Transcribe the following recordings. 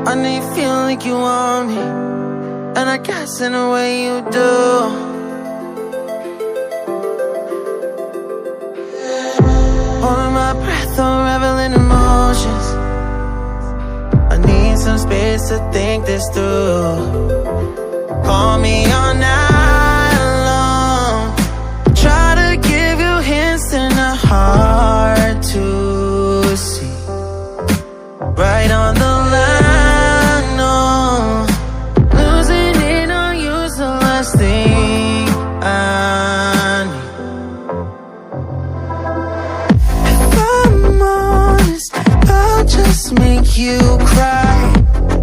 I know you feel like you want me, and I guess in a way you do. Holding my breath, unraveling emotions. I need some space to think this through. Call me all night long. Try to give you hints and a hard to see. Right on the line, no. Losing it on you's the last thing I need. If I'm honest, I'll just make you cry.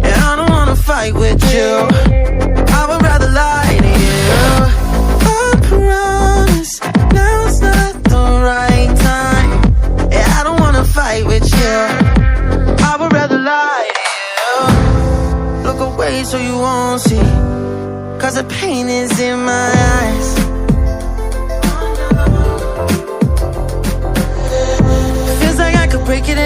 And I don't wanna fight with you, I would rather lie to you. I promise, now's not the right time. And I don't wanna fight with you, I would rather lie to you. Look away so you won't see, 'cause the pain is in my eyes. Feels like I could break it